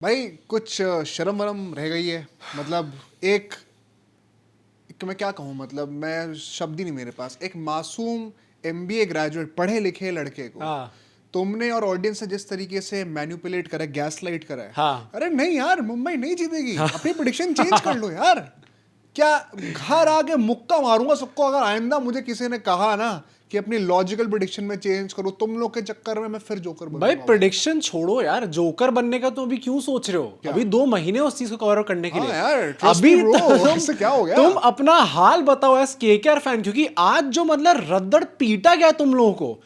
भाई कुछ शर्म वरम रह गई है। मतलब एक मैं क्या कहूँ, मतलब मैं शब्द ही नहीं मेरे पास। एक मासूम एमबीए ग्रेजुएट पढ़े लिखे लड़के को हाँ तुमने और ऑडियंस से जिस तरीके से मैनिपुलेट करा, गैसलाइट करा है। हाँ अरे नहीं यार, मुंबई नहीं जीतेगी, अपनी प्रेडिक्शन चेंज कर लो यार। क्या घर आके मुक्का मारूंगा सबको अगर आइंदा मुझे किसी ने कहा ना कि अपनी लॉजिकल प्रेडिक्शन में चेंज करो। तुम लोग के चक्कर में मैं फिर जोकर भाई बनूंगा। प्रेडिक्शन छोड़ो यार, जोकर बनने का तो अभी क्यों सोच रहे हो? अभी 2 महीने उस चीज को कवर करने के हाँ लिए। यार, trust अभी me bro, इससे क्या हो गया? तुम अपना हाल बताओ एज केकेआर फैन, क्योंकि आज जो मतलब रद्दड़ पीटा गया तुम लोगों को,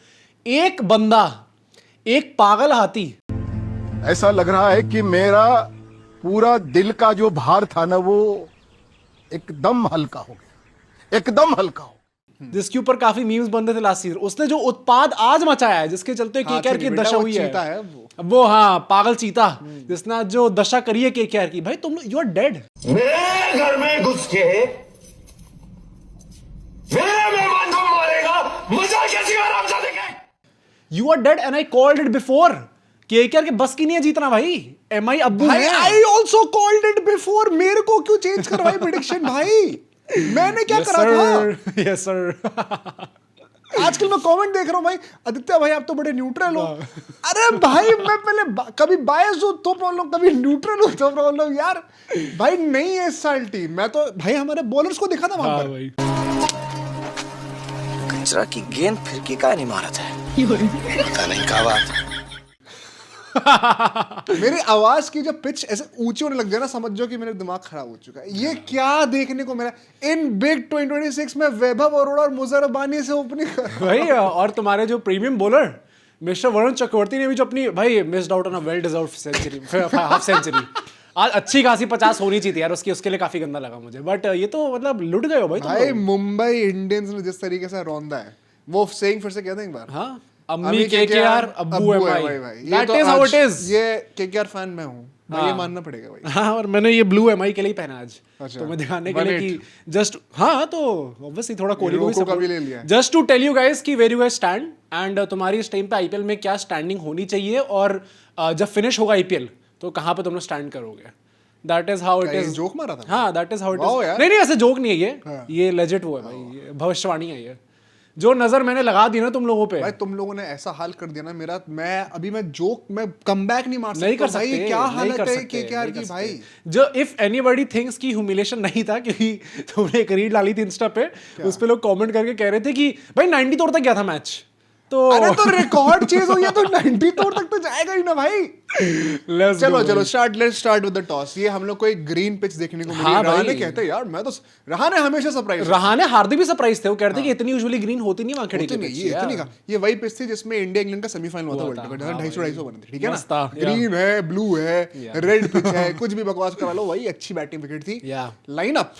एक बंदा, एक पागल हाथी। ऐसा लग रहा है कि मेरा पूरा दिल का जो भार था ना वो एकदम हल्का हो गया, एकदम हल्का हो। जिसके ऊपर काफी मीम्स बनते थे लास्ट ईयर, उसने जो उत्पाद आज मचाया है, जिसके चलते केकेआर की दशा हुई चीता है वो। हाँ पागल चीता, जिसने आज जो दशा करी है केकेआर की, भाई तुम यू आर डेड। मेरे घर में घुस के मेरे मेहमान को मारेगा, मजा कैसी आराम से देखे। You are dead and I called it before. KKR के बस की नहीं है जीतना भाई। एमआई अब्बू भाई है। I also called it before. मेरे को क्यों चेंज करवाई प्रेडिक्शन भाई? मैंने क्या करा था? Yes sir. आजकल मैं कमेंट देख रहा हूँ भाई, आदित्य भाई आप तो बड़े न्यूट्रल हो। अरे भाई मैं पहले कभी बायस हूँ तो प्रॉब्लम, कभी न्यूट्रल हूँ तो प्रॉब्लम। यार भाई नहीं है इस साल टीम। मैं तो भाई हमारे बॉलर्स को दिखा था वहां पर। भाई कचरा की गेंद फिरकी का नहीं मारा था, पता नहीं क्या बात है। मेरी आवाज की जब पिच ऐसे ऊंची होने लग जाए ना, समझ जाओ कि मेरा दिमाग खराब हो चुका है। ये क्या देखने को मिला इन बिग 2026 में? वैभव अरोड़ा और मुजर रब्बानी से ओपनिंग भाई, और तुम्हारे जो premium bowler mister Varun Chakravarthy ने भी जो अपनी भाई missed out on a well deserved century, half century. आज अच्छी खासी 50 होनी चाहिए यार उसकी, उसके लिए काफी गंदा लगा मुझे। बट ये तो मतलब लुट गए हो भाई तुम भाई लोग। मुंबई इंडियंस ने जिस तरीके से रौंदा है, वो सेइंग फिर से कहते हैं एक बार। हाँ, अम्मी केकेआर अब्बू MI, that is how it is. ये केकेआर फैन मैं हूं भाई, ये मानना पड़ेगा भाई। हाँ, और मैंने ये ब्लू एमआई के लिए ही पहना आज। अच्छा, तो मैं दिखाने के लिए 1-8 कि जस्ट हाँ, तो ऑब्वियसली थोड़ा कोहली को भी रोको का भी ले लिया है। Just to tell you guys कि where you guys stand and तुम्हारी इस टाइम पे आईपीएल में क्या स्टैंडिंग होनी चाहिए, और जब फिनिश होगा आईपीएल तो कहाँ पे तुम लोग स्टैंड करोगे। दैट इज हाउ इट ये इज। जोक मारा था? हाँ, that is how it wow is. यार। नहीं ऐसे जोक नहीं है ये। हाँ। ये लेजिट वो है भाई, ये भविष्यवाणी है ये। जो नजर मैंने लगा दी ना तुम लोगों पे, भाई तुम लोगों ने ऐसा हाल कर दिया ना मेरा। मैं जोक में कमबैक नहीं मार सकता नहीं कर भाई। सकते, क्या नहीं हालत कर है सकते, केकेआर नहीं कर की सकते। भाई? जो इफ एनीबॉडी थिंक्स कि ह्यूमिलेशन नहीं था, क्योंकि तुमने एक रीड डाली थी इंस्टा पे, उस पे लोग कमेंट करके कह रहे थे कि भाई 90 तोड़ तक गया था मैच। तो अरे तो रिकॉर्ड चेज हो गया तो 90 तोड़ तक तो जाएगा ही ना भाई। Let's चलो go, चलो भाई। Let's start with the toss. ये हम लोग को एक ग्रीन पिच देखने को मिली। हाँ भाई। रहाणे कहते हैं यार, मैं तो रहाणे हमेशा सरप्राइज रहाणे हार्दिक भी सरप्राइज थे। वो कहते कि इतनी यूजुअली ग्रीन होती नहीं वहां खड़ी नहीं, ये इतनी का ये वही पिच थी जिसमें इंडिया इंग्लैंड का सेमीफाइनल हुआ था वर्ल्ड कप। 250 बने थे, ठीक है मस्त था, ना? ग्रीन है, ब्लू है, रेड पिच है, कुछ भी बकवास करा लो, वही अच्छी बैटिंग विकेट थी। लाइनअप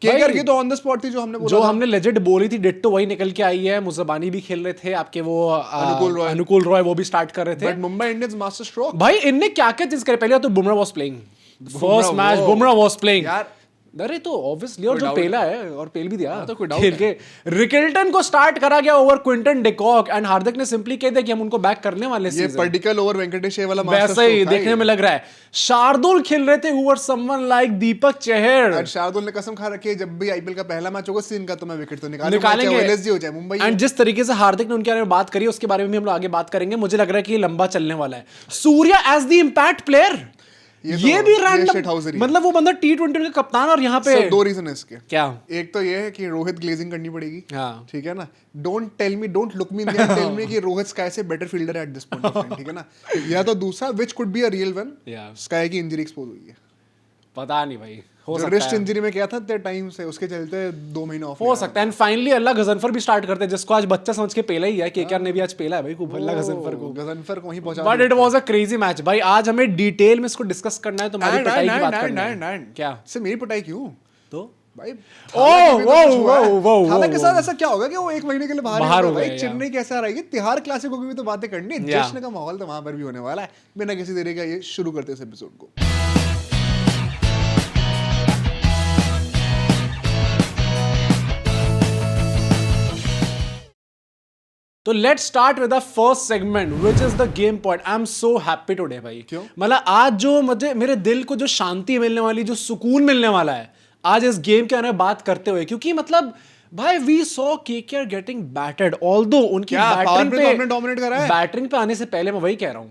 केकेआर की तो ऑन द स्पॉट थी, जो हमने बोला जो था। हमने लेजेंड बोली थी डिट्टो वही निकल के आई है। मुजबानी भी खेल रहे थे आपके, वो अनुकूल रॉय वो भी स्टार्ट कर रहे थे। But Mumbai Indians master stroke भाई इनने क्या क्या चीज करे। पहले तो Bumrah was playing first match, Bumrah was playing यार। अरे तो ऑब्वियसली, और जो पेला है और पेल भी दिया तो कोई डाउट खेल के। रिकेल्टन को स्टार्ट करा गया ओवर क्विंटन डिकॉक, एंड हार्दिक ने सिंपली कह दिया कि हम उनको बैक करने वाले ये पर्टिकुलर ओवर वेंकटेश वाला वैसे ही देखने में लग रहा है। शार्दुल खेल रहे थे over someone like Deepak Chahar. Shardul ने कसम खा रखी है जब भी आईपीएल का पहला मैच होगा सीन का तो मैं विकेट तो निकालेंगे। एलएसजी हो जाए मुंबई। एंड जिस तरीके से हार्दिक ने उनके बारे में बात करी, उसके बारे में भी हम लोग आगे बात करेंगे। मुझे लग रहा है कि ये लंबा चलने वाला है। Surya as the impact player, ये भी रैंडम, मतलब वो बंदा T20 का कप्तान, और यहाँ पे दो रीजन है इसके। क्या? एक तो ये है कि रोहित ग्लेजिंग करनी पड़ेगी। हाँ। ठीक है ना? Don't look me in the eye, tell me कि रोहित स्काई से बेटर फील्डर है at this point of time, ठीक है ना? या तो दूसरा which could be a real one, Sky की इंजरी एक्सपोज हुई है। पता नहीं भाई, हो जो सकता रिस्ट है, इंजरी में क्या था तेरे टाइम से, उसके चलते 2 महीने ऑफ हो सकता है। एंड फाइनली अल्लाह गजनफर भी स्टार्ट करते हैं, जिसको आज बच्चा समझ के पेला ही है। केकेआर ने भी आज पेला है भाई खूब, अल्लाह गजनफर को वहीं पहुंचा। But it was a crazy match भाई। आज हमें डिटेल में इसको डिस्कस करना है, तुम्हारी पिटाई की बात करना है। क्या से मेरी पिटाई क्यों तो भाई? वो हालांकि सर ऐसा क्या होगा कि वो 1 महीने के लिए बाहर हो भाई? गए, चेन्नई कैसा रहेगी? तिहाड़ क्लासिको की भी तो बातें करनी है। जश्न का माहौल तो वहां पर भी होने वाला है। बिना किसी देरी का ये शुरू करते इस एपिसोड को। तो let's start with the first segment which is the game point. I am so happy today भाई. क्यों? मतलब आज जो मुझे मेरे दिल को जो शांति मिलने वाली, जो सुकून मिलने वाला है आज इस गेम के बारे में बात करते हुए, क्योंकि मतलब भाई we saw KKR getting battered. Although उनकी क्या बैटिंग power play पे तो हमने dominate करा है? बैटिंग पे आने से पहले मैं वही कह रहा हूँ,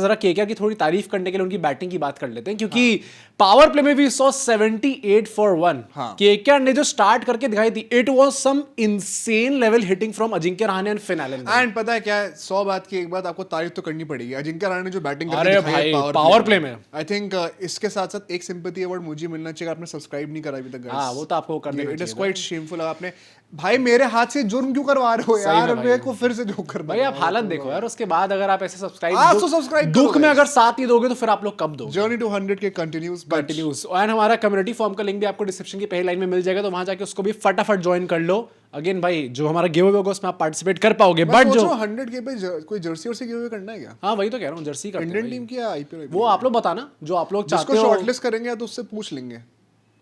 जरा केकेआर की थोड़ी तारीफ करने के लिए उनकी बैटिंग की बात कर लेते हैं, क्योंकि पावर प्ले में वी सॉ 78 for 1. केकेआर ने जो स्टार्ट करके दिखाई थी, it was some insane level hitting from Ajinkya Rahane and Finn Allen. And पता है क्या है, 100 बात की एक बात आपको तारीफ तो करनी पड़ेगी. अजिंक्य रहाणे ने जो बैटिंग अरे भाई, power play में. आई थिंक इसके साथ साथ एक सिंपैथी अवार्ड मुझे मिलना चाहिए. आपने सब्सक्राइब नहीं करा अभी तक. हाँ, वो तो आपको कर देना इट इज चाहिए क्वाइट शेमफुल. आपने भाई मेरे हाथ से जुर्म क्यों करवा रहे हो यार? मेरे को फिर से जो कर भाई आप हालत देखो यार. उसके बाद अगर आप ऐसे आज सब्सक्राइब तो subscribe दुख करो में guys. अगर साथ नहीं दोगे तो फिर आप लोग कब दोगे? जर्नी टू 100 के कंटिन्यूज कंटिन्यूस. एंड हमारा कम्युनिटी फॉर्म का लिंक भी आपको डिस्क्रिप्शन की पहली लाइन में मिल जाएगा, तो वहां जाके उसको भी फटाफट ज्वाइन कर लो. अगेन भाई, जो हमारा गिव अवे होगा उसमें आप पार्टिसिपेट कर पाओगे. बट जो 100 के पे कोई जर्सी और से गिव अवे करना है क्या? हाँ वही तो कह रहा हूँ, जर्सी करते इंडियन हैं टीम भाई. की या आईपीएल? वो आप लोग बताना जो आप लोग चाहते जिसको हो. शॉर्टलिस्ट करेंगे तो उससे पूछ लेंगे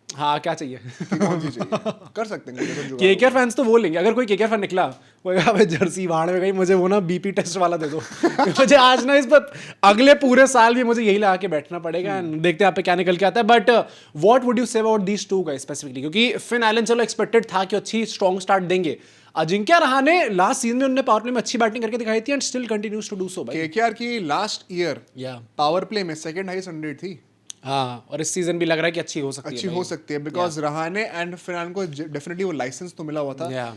हाँ क्या चाहिए. कि कौन सी चाहिए. कर सकते हैं कुछ जुगाड़. केकेआर फैंस तो वो लेंगे. अगर कोई केकेआर फैन निकला वो भाई जर्सी भाड़ में गई, मुझे वो ना बीपी टेस्ट वाला दे दो. मुझे आज ना इस पर अगले पूरे साल भी मुझे यही लगा के बैठना पड़ेगा. and देखते हैं आप पे क्या निकल के आता है. But what would you say about these two guys specifically, क्योंकि फिन एलन चलो एक्सपेक्टेड था कि अच्छी स्ट्रॉन्ग स्टार्ट देंगे. अजिंक्य रहाणे लास्ट सीजन में उन्होंने पावर प्ले में अच्छी बैटिंग करके दिखाई थी and still continues to do so भाई. केकेआर की लास्ट ईयर या पावर प्ले में सेकंड हाईएस्ट 100 थी. हाँ, और इस सीजन भी लग रहा है कि अच्छी हो सकती है. अच्छी हो सकती है बिकॉज रहाणे एंड फिनान को डेफिनेटली वो लाइसेंस तो मिला हुआ था. Yeah.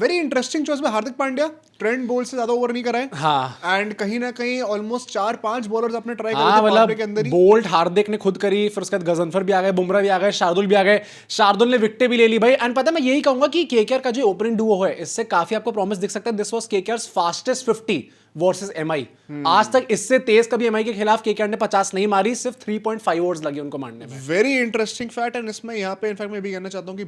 वेरी इंटरेस्टिंग चॉइस में हार्दिक पांड्या. ट्रेंड बोल्ट से ज्यादा ओवर नहीं कराए. हाँ. एंड कहीं ना कहीं ऑलमोस्ट 4-5 बॉलर्स अपने ट्राई हाँ, करे थे मतलब पावर के अंदर ही. बोल्ट हार्दिक ने खुद करी, फिर उसके बाद गजनफर भी आ गए, बुमराह भी आ गए, शार्दुल भी आ गए. शार्दुल ने विकेटें भी ले ली भाई. एंड पता है मैं यही कहूंगा कि केकेआर का जो ओपनिंग डुओ है इससे काफी आपको प्रॉमिस दिख सकता है. This was KKR's fastest 50 versus MI. आज तक इससे तेज कभी एमआई के खिलाफ केकेआर ने 50 नहीं मारी. सिर्फ 3.5 ओवर्स लगे उनको मारने में. Very interesting fact. एंड इसमें यहाँ पे इनफैक्ट मैं भी कहना चाहता हूँ कि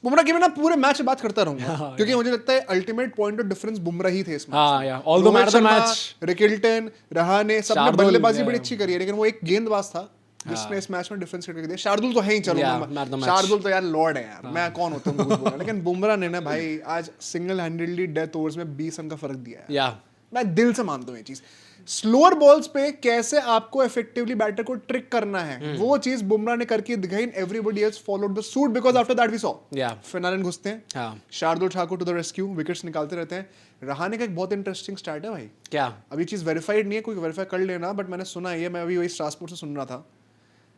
बुमराह की मैं ना पूरे मैच में बात करता रहूंगा क्योंकि मुझे लगता है ultimate point of difference Bumrah ही थे इसमें. हाँ यार, although man of the match, Rickelton, Rahane सबने शार्दुल, बल्लेबाजी बड़ी अच्छी करी है, लेकिन वो एक गेंदबाज था जिसने इस मैच में डिफरेंस क्रिएट कर दिया. शार्दुल तो है ही. चलो शार्दुल तो यार लॉर्ड है यार. मैं कौन होता हूँ. लेकिन बुमराह ने ना भाई आज सिंगल हैंडेडली डेथ ओवर्स में 20 रन का फर्क दिया है. या मैं दिल से मानता हूँ ये चीज. स्लोअर बॉल्स पे कैसे आपको इफेक्टिवली बैटर को ट्रिक करना है वो चीज बुमराह ने करके दिखाई. Everybody else followed the suit because after that we saw Finn Allen घुसते हैं. हाँ. Shardul Thakur to the rescue, wickets निकालते रहते हैं. रहाणे का एक बहुत इंटरेस्टिंग स्टार्ट है भाई. क्या अभी चीज वेरीफाइड नहीं है, कोई वेरीफाई कर लेना, बट मैंने सुना है, मैं अभी वही स्ट्रासबर्ग से सुन रहा था.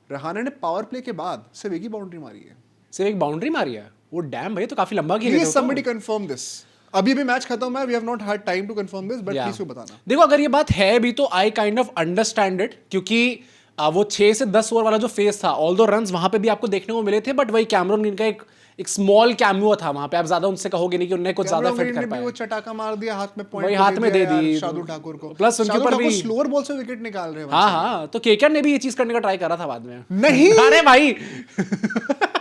रहाणे ने पावर प्ले के बाद सिर्फ एक ही बाउंड्री मारी है. सिर्फ एक बाउंड्री मारी है वो. डैम भाई, तो काफी लंबा खेले. Please somebody confirm this. अभी भी मैच खत्म है. We have not had time to confirm this, but please बताना. देखो अगर ये बात है भी तो I kind of understand it, क्योंकि वो 6 से 10 ओवर वाला जो फेज था, ऑल्दो रन्स वहां पे भी आपको देखने को मिले थे, बट वही कैमरन ग्रीन का एक स्मॉल कैमियो था वहां पे. आप ज्यादा उनसे कहोगे नहीं कि उन्होंने कुछ ज्यादा फिट कर पाया. वो चटाका मार दिया हाथ में, पॉइंट वही हाथ में दे दी शार्दुल ठाकुर को. प्लस उनके ऊपर भी स्लोअर बॉल से विकेट निकाल रहे हैं. हाँ, तो केकेआर ने भी ये चीज करने का ट्राई करा था बाद में. नहीं अरे भाई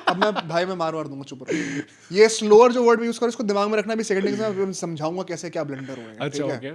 अब मैं मार दूंगा. चुप रहो. ये स्लोअर जो वर्ड में यूज करो इसको दिमाग में रखना. भी सेकंड इनिंग्स में समझाऊंगा कैसे क्या ब्लंडर हुए. अच्छा, ओके.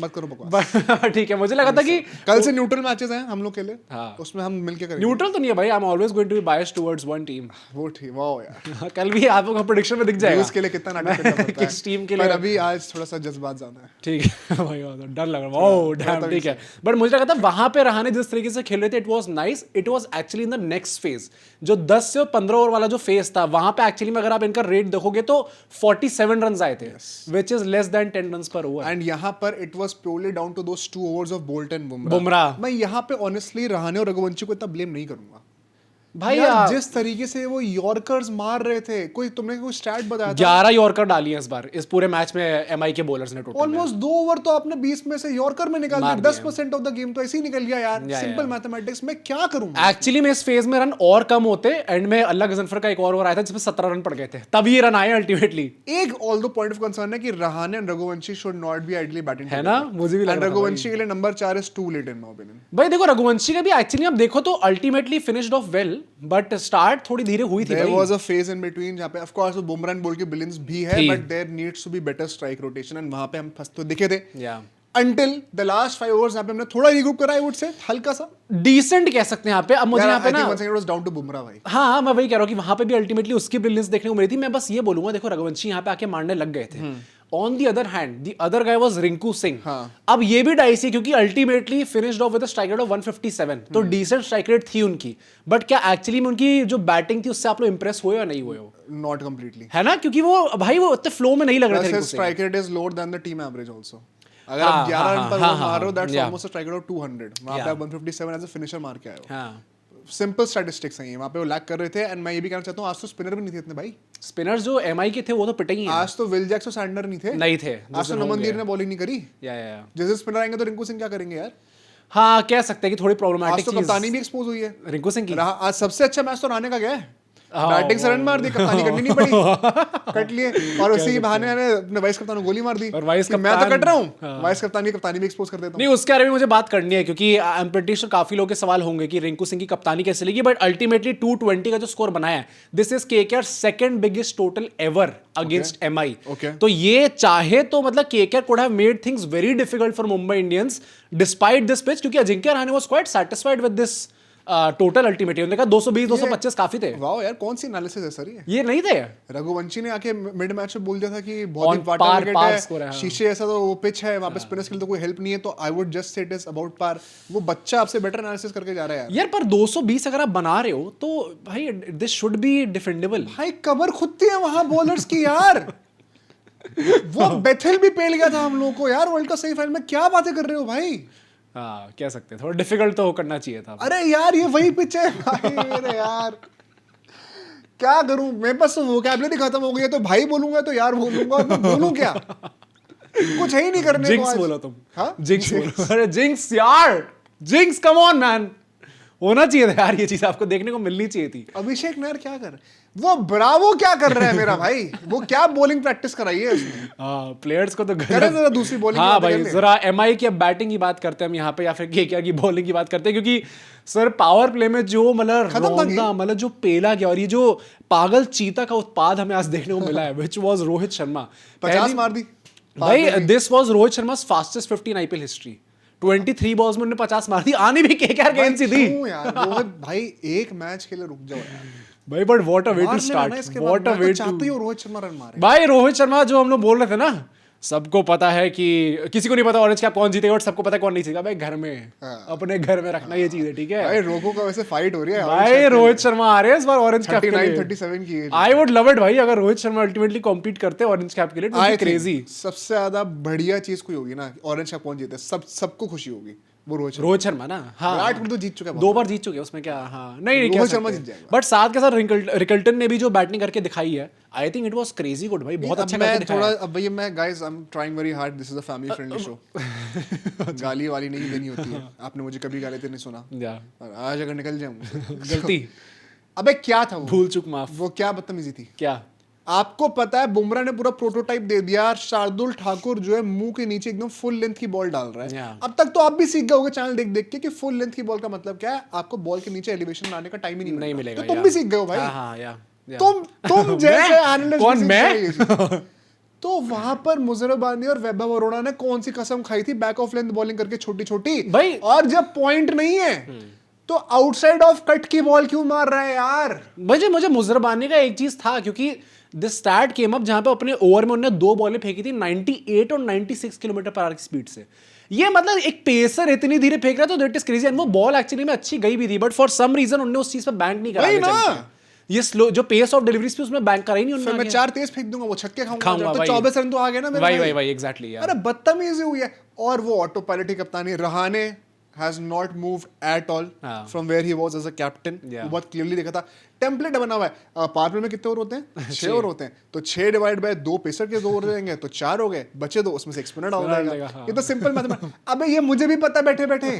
मत करो बकवास. ठीक है. मुझे लगा था कि कल से न्यूट्रल मैचेस हैं हम लोग के लिए. हाँ. उसमें हम मिलके करेंगे. न्यूट्रल तो नहीं है भाई. I am always going to be biased towards one team. वो ठीक. वाओ यार. कल भी आप लोगों का प्रेडिक्शन में दिख जाएगा उसके लिए कितना नाटक करना पड़ता है किस टीम के लिए. पर अभी आज थोड़ा सा जज्बात ज्यादा है. ठीक है भाई, डर लग रहा है. Oh damn. ठीक है. बट मुझे लगा था वहां पे रहाणे जिस तरीके से खेल रहे थे, it was nice. It was actually in the next phase. जो 10 से 15 ओवर वाला जो फेज था, वहां पे एक्चुअली में अगर आप इनका रेट देखोगे तो 47 रन आए थे, which is less than 10 runs पर ओवर. एंड यहाँ पर it was purely down to those 2 overs of Boult and Bumrah. मैं यहाँ पे ऑनेस्टली रहाणे और रघुवंशी को इतना ब्लेम नहीं करूंगा भाई. यार जिस तरीके से वो यॉर्कर्स मार रहे थे. तुमने कोई स्टैट बताया था? 11 यॉर्कर डाली है इस बार इस पूरे मैच में एमआई के बॉलर्स ने टोटल. ऑलमोस्ट 2 ओवर तो आपने 20 में से यॉर्कर में निकाल दिया. 10% ऑफ द गेम तो ऐसे ही निकल गया यार. सिंपल मैथमेटिक्स में क्या करूं. एक्चुअली में इस फेज में रन और कम होते. एंड में अल्लाह गजनफर का एक और ओवर आया था जिसमें 17 रन पड़ गए थे, तब ये रन आए अल्टीमेटली. एक all the point of concern है कि Rahane and Raghuvanshi should not be ideally batting, है ना. मुझे भी लग रहा था रघुवंशी के लिए number 4 is too late in my opinion. भाई देखो रघुवंशी का भी एक्चुअली आप देखो तो ultimately finished off well, but start थोड़ी धीरे हुई थी. There was a phase in between जहाँ पे of course वो बुमराह एंड बोल्ट की बिलियंस भी है, but there needs to be better strike rotation and वहाँ पे हम फंस तो दिखे थे. Until the last 5 overs यहाँ पे हमने थोड़ा regroup करा, I would say हल्का सा डिसेंट कह सकते हैं यहाँ पे. अब मुझे यहाँ पे ना it was down to Bumrah भाई. हाँ, मैं वही कह रहा हूँ कि वहाँ पे भी अल्टीमेटली उसकी ब्रिलियंस देखने को मिली थी. मैं बस ये बोलूंगा, देखो रघुवंशी यहाँ पे आके मारने लग गए थे on the other hand the other guy was Rinku Singh. हाँ। अब ये भी डाइसी क्योंकि ultimately finished of with a strike rate of 157, तो डिसेंट स्ट्राइक रेट थी उनकी, बट क्या एक्चुअली में उनकी जो बैटिंग थी उससे आप लोग इंप्रेस हुए या नहीं हुए हो? Not completely. है ना, क्योंकि वो भाई वो इतने फ्लो में नहीं लग रहे थे Rinku Singh. Strike rate is lower than the team average also. अगर हाँ, आप 11 रन पर हाँ, मार रहे हो that's yeah. Almost a strike rate of 200, वहां पे आप 157 एज अ फिनिशर मार के आए हो। हाँ, सिंपल स्टैटिस्टिक्स हैं ये, वहां पे वो लैक कर रहे थे। एंड मैं ये भी कहना चाहता हूं आज तो स्पिनर भी नहीं थे इतने भाई। स्पिनर्स जो एमआई के थे वो तो पिटे ही हैं। आज तो विल जैक्स और सैंडर नहीं थे। नहीं थे, आज तो नमनदीर ने बॉलिंग नहीं करी। या जैसे स्पिनर आएंगे तो रिंकू सिंह क्या करेंगे यार? हाँ, कह सकते हैं कि थोड़ी आज प्रॉब्लमैटिक तो चीज कप्तानी भी एक्सपोज हुई है रिंकू सिंह की। आज सबसे अच्छा मैच तो राणे का गया है। बैटिंग से रन मार दी, कप्तानी करनी नहीं पड़ी, कट लिए। और उसी बहाने ने अपने वाइस कप्तान को गोली मार दी। और वाइस कि मैं तो कप्तान- कट रहा हूँ, वाइस कप्तानी भी एक्सपोज कर देता नहीं, उसके बारे में मुझे बात करनी है क्योंकि आई एम प्रीटी श्योर काफी लोगों के सवाल होंगे कि रिंकू सिंह की कप्तानी कैसे लगी, बट अल्टीमेटली 220 का जो स्कोर बनाया है, this is KKR second biggest total ever against MI. Okay. तो ये चाहे तो मतलब KKR could have made things very difficult for Mumbai Indians despite this pitch, क्योंकि Ajinkya Rahane was quite satisfied with this total ultimately. उन्होंने कहा 220 225 काफी थे। वाओ यार, कौन सी एनालिसिस है सर ये नहीं थे। रघुवंशी ने आके मिड मैच में बोल दिया था कि On बहुत ही par वाटर विकेट है, score है, हाँ। शीशे ऐसा तो वो पिच है, वहां पे स्पिनर्स के लिए तो कोई हेल्प नहीं है। तो I would just say it is about par. वो बच्चा आपसे बेटर एनालिसिस करके जा रहा है यार। यार पर 220 अगर आप बना रहे हो तो भाई दिस शुड बी डिफेंडेबल। भाई कबर खुदती है वहां बॉलर्स की यार। वो बेथेल भी पेल गया था हम लोगों को यार वर्ल्ड कप सेमीफाइनल में। क्या बातें कर रहे हो भाई? हाँ, कह सकते हैं थोड़ा डिफिकल्ट तो करना चाहिए था। अरे यार ये वही पिच है भाई मेरे यार। क्या करूं, मेरे पास वोकैबुलरी खत्म हो गई है। तो भाई बोलूंगा तो यार बोलूंगा, तो बोलूं क्या? कुछ है ही नहीं करने को जिंक्स आज। बोलो तुम। हाँ? जिंक्स बोलो। अरे जिंक्स यार, जिंक्स कम ऑन मैन, होना चाहिए था यार, ये चीज आपको देखने को मिलनी चाहिए थी। अभिषेक नायर क्या कर, वो ब्रावो क्या कर रहा है मेरा भाई? वो क्या बॉलिंग प्रैक्टिस कराई है उसने? हाँ, प्लेयर्स को तो करें जरा दूसरी बॉलिंग। हाँ भाई, जरा एमआई की बैटिंग की बात करते हैं हम यहाँ पे, या फिर केकेआर की बॉलिंग की बात करते हैं, क्योंकि सर पावर प्ले में जो मतलब जो पेला गया और ये जो पागल चीता का उत्पाद हमें आज देखने को मिला है, व्हिच वाज रोहित शर्मा। 50 मार दी भाई, this was Rohit Sharma's fastest 50 in IPL history. 23 balls में उन्होंने 50 मार दी। आनी भी केकेआर के एनसी थी यार। रोहित भाई एक मैच के लिए रुक जाओ यार भाई, but what a way to start, what a way to. चाहती हूँ रोहित शर्मा रन मारे भाई रोहित शर्मा जो हम लोग बोल रहे थे ना, सबको पता है कि किसी को नहीं पता ऑरेंज कैप कौन जीतेगा और सबको पता है कौन नहीं जीतेगा। भाई घर में, अपने घर में रखना ये चीज है, ठीक है भाई। रोको का वैसे फाइट हो रही है भाई। रोहित शर्मा आ रहे हैं इस बार ऑरेंज कैप के 39 लिए। 37 की age. I would love it भाई, अगर रोहित शर्मा अल्टीमेटली कॉम्पीट करते ऑरेंज कैप के लिए, इट वुड बी क्रेजी। सबसे ज्यादा बढ़िया चीज कोई होगी ना, ऑरेंज कैप कौन जीते, सबको खुशी होगी, वो रोहित शर्मा ना। हाँ, विराट कोहली तो जीत चुका है, 2 बार जीत चुके हैं, उसमें क्या। हाँ, नहीं रोहित शर्मा जीत जाएगा। बट साथ के साथ रिकल्टन ने भी जो बैटिंग करके दिखाई है, I think it was crazy good भाई, बहुत अच्छा करके मैं दिखाया थोड़ा है। अब भैया मैं guys I am trying very hard, this is a family friendly show. गाली वाली नहीं देनी होती है, आपने मुझे कभी गाली तो नहीं सुना, या, और आज अगर निकल जाऊं गलती, अबे क्या था वो? भूल चूक माफ। वो क्या बदतमीजी थी? क्या आपको पता है बुमराह ने पूरा प्रोटोटाइप दे दिया, शार्दुल ठाकुर जो है मुंह के नीचे एकदम फुल लेंथ की बॉल डाल रहा है। Yeah. अब तक तो आप भी सीख गए होगे चैनल देख देख के कि फुल लेंथ की बॉल का मतलब क्या है। आपको बॉल के नीचे एलिवेशन लाने का टाइम ही नहीं मिलेगा। तो तुम भी सीख गए हो भाई। हाँ, हाँ, या। तुम जैसे एनालिस्ट कौन, भी मैं? सीख गए ये चीज़। तो वहां पर मुजरबानी और वैभव अरोड़ा ने कौन सी कसम खाई थी, बैक ऑफ लेंथ बॉलिंग करके छोटी छोटी भाई। और जब पॉइंट नहीं है तो आउटसाइड ऑफ कट की बॉल क्यों मार रहा है यार? मुझे मुजरबानी का एक चीज था, क्योंकि दिस स्टैट केम अप जहां पे अपने ओवर में उन्होंने 2 बॉलें फेंकी थी 98 और 96 किलोमीटर पर आवर की स्पीड से। ये मतलब एक पेसर इतनी धीरे फेंक रहा है तो दैट इज क्रेजी। एंड वो बॉल एक्चुअली में अच्छी गई भी थी, बट फॉर सम रीजन उन्होंने उस चीज पे बैंक नहीं करा। वही ना। ये स्लो जो पेस ऑफ डिलीवरीज पे उसमें बैंक करा ही नहीं फिर उन्होंने। मैं 4 तेज फेंक दूंगा, वो छक्के खाऊंगा, खाऊंगा, तो भाई। 24 रन तो आ गए ना मेरे भाई। भाई एग्जैक्टली यार। अरे बदतमीजी हुई है। और वो ऑटो पायलट की कप्तानी, Rahane has not moved at all from where he was as a captain। वो बहुत क्लियरली देखा था, टेम्पलेट बना हुआ है। पावर प्ले में कितने ओवर होते हैं? 6 ओवर होते हैं, तो 6 डिवाइड बाय 2 पेसर के 2 ओवर देंगे तो 4 हो गए, बचे 2, उसमें से एक स्पिनर डाल देगा। ये तो सिंपल मैथमेटिक्स। अबे ये मुझे भी पता बैठे बैठे,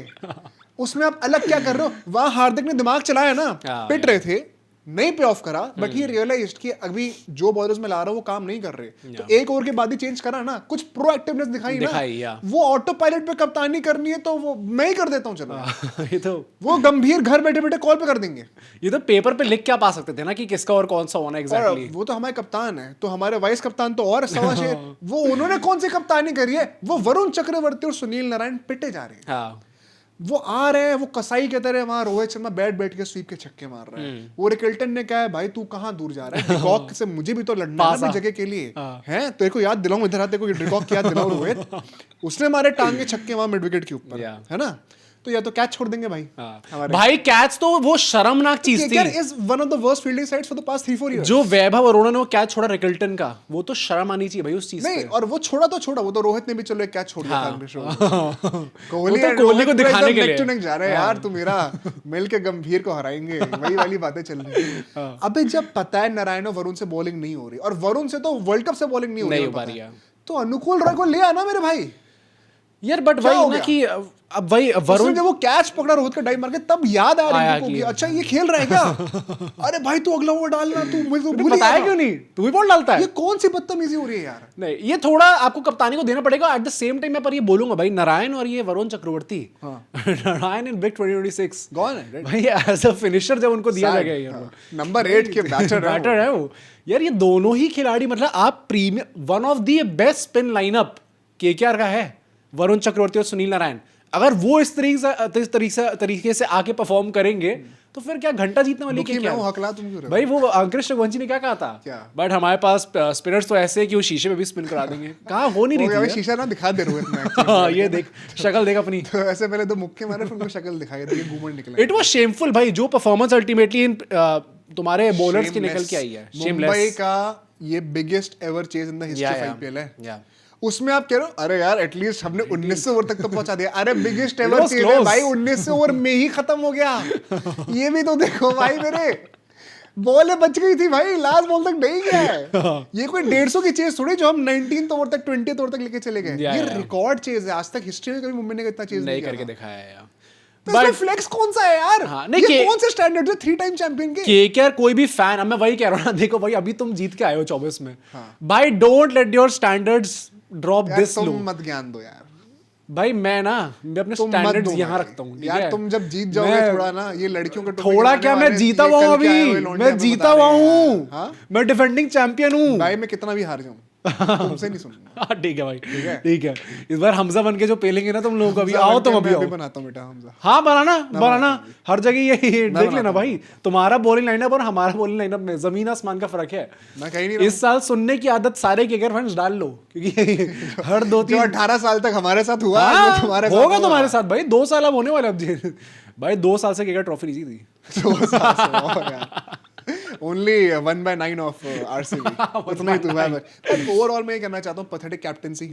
उसमें आप अलग क्या कर रहे हो? वहां हार्दिक ने दिमाग चलाया ना, पिट रहे थे, नहीं पे ऑफ करा, बट ही रियलाइज्ड कि अभी जो बॉलर्स में ला रहा हूं वो काम नहीं कर रहे, तो 1 ओवर के बाद ही चेंज करा ना, कुछ प्रोएक्टिवनेस दिखाई ना। वो ऑटो पायलट पे कप्तानी करनी है तो वो मैं ही कर देता हूं, चलो। ये तो वो गंभीर घर बैठे बैठे कॉल पे कर देंगे। ये तो पेपर पे लिख क्या पा सकते थे ना कि किसका और कौन सा होना एग्जैक्टली। वो तो हमारे कप्तान है, तो हमारे वाइस कप्तान तो और सवा शेर। वो उन्होंने कौन सी कप्तानी करी है? वो वरुण चक्रवर्ती और सुनील नारायण पिटे जा रहे हैं। वो आ रहे हैं, वो कसाई के तरह वहां रोहित शर्मा बैठ के स्वीप के छक्के मार रहा है। वो रिकल्टन ने कहा है भाई तू कहाँ दूर जा रहा है, डिकॉक से मुझे भी तो लड़ना है ना अपनी जगह के लिए है। तेरे को याद दिलाऊं, इधर आ, तेरे को डिकॉक की याद दिलाऊं रोहित, उसने मारे टांगे छक्के वहां मिड विकेट के ऊपर, है ना। तो या तो कैच छोड़ देंगे भाई। भाई कैच तो वो शर्मनाक चीज थी। KKR is one of the worst fielding sides for the past 3-4 years। जो वैभव अरोड़ा ने वो कैच छोड़ा रिकल्टन का, वो तो शर्म आनी चाहिए भाई उस चीज नहीं, पे। और वो छोड़ा तो छोड़ा, वो तो रोहित ने भी चलो एक कैच छोड़ दिया था। वो तो कोहली को दिखाने के लिए नहीं जा रहे यार, तू मेरा मिल के गंभीर को हराएंगे, वही वाली बातें चल रही है। अबे जब पता है नारायण और वरुण से बॉलिंग नहीं हो रही, और वरुण से तो वर्ल्ड कप से बॉलिंग नहीं हो पा रही है, तो अनुकूल रॉय को ले आना मेरे भाई यार। बट वही ना कि अब भाई वरुण जब वो कैच पकड़ा रोहित का डाइव मार के, तब याद आया कि अच्छा ये खेल रहा है क्या। अरे भाई तू अगला ओवर डालना, तू मुझे तो भूल बताया क्यों नहीं, तू भी बॉल डालता है। ये कौन सी बदतमीजी हो रही है यार। नहीं, ये थोड़ा आपको कप्तानी को देना पड़ेगा। एट द सेम टाइम मैं पर ये बोलूंगा भाई, नारायण और ये Varun Chakravarthy, Narayan in big 2026 gone है भाई एज अ फिनिशर जब उनको दिया जाएगा यार, नंबर 8 के बैटर है वो यार। ये दोनों ही खिलाड़ी, मतलब आप premier one of the best spin lineup KKR का है, वरुण चक्रवर्ती और सुनील नारायण। अगर वो इस तरीके से आके परफॉर्म करेंगे तो फिर क्या घंटा जीतने वाली क्या हकला तुम क्यों भाई। वो अंकुश रघुवंशी ने क्या कहा था, बट हमारे पास स्पिनर्स तो ऐसे हैं कि वो शीशे में भी स्पिन करा देंगे। कहाँ हो नहीं रही थी शीशा ना दिखा दे रोहित हाँ, ये देख शक्ल देख अपनी। तो ऐसे पहले तो मुक्के मारे, फिर उनको शक्ल दिखाई दी, घूमड़ निकला। इट वाज शेमफुल भाई, जो परफॉर्मेंस अल्टीमेटली इन तुम्हारे बॉलर्स की निकल के आई है। मुंबई का ये biggest ever chase in the history of IPL है। उसमें आप कह रहे हो अरे यार एटलीस्ट हमने 1900 ओवर तक तो पहुंचा दिया। अरे बिगेस्ट एवर चेज है भाई, 1900 ओवर में ही खत्म हो गया। ये भी तो देखो भाई, मेरे बॉल बच गई थी भाई, लास्ट बॉल तक नहीं गया है। ये कोई 150 की चेज थोड़ी जो हम 19th ओवर तक 20th ओवर तक लेके चले गए। ये रिकॉर्ड चेज है, आज तक हिस्ट्री में कभी मुंबई ने इतना चेज नहीं करके दिखाया है यार। बट फ्लेक्स कौन सा है यार। ये कौन से स्टैंडर्ड है 3 टाइम चैंपियन के। केकेआर कोई भी फैन, अब मैं वही कह रहा हूं ना, देखो भाई अभी तुम जीत के आए हो 24 में भाई, don't let your standards drop this low. मत ज्ञान दो यार भाई। मैं अपने स्टैंडर्ड्स यहाँ रखता हूँ यार। तुम जब जीत जाओगे थोड़ा ना, ये लड़कियों का थोड़ा क्या, मैं जीता हुआ हूँ अभी, मैं जीता हुआ हूँ, मैं डिफेंडिंग चैंपियन हूँ भाई। मैं कितना भी हार जाऊँ तुमसे नहीं सुनूंगा। ठीक है भाई, ठीक है। इस बार हमजा बन के जो पेलेंगे ना तुम लोगों को, अभी आओ तुम अभी आओ। बनाता हूँ बेटा हमजा। हाँ बनाना हर जगह ये देख लेना भाई। तुम्हारा बॉलिंग लाइनअप और हमारा बॉलिंग लाइनअप में जमीन आसमान का फर्क है। मैं कहीं नहीं, इस साल सुनने की आदत सारे केकेआर फैंस डाल लो, क्योंकि हर 2-3 18 साल तक हमारे साथ हुआ होगा तुम्हारे साथ भाई। 2 साल अब होने वाले अब जी भाई। 2 साल से केकेआर ट्रॉफी नहीं जीती। 2 साल से Only 1/9 of RCB। उतना ही तो हुआ है। But overall मैं ये कहना चाहता हूँ, pathetic captaincy,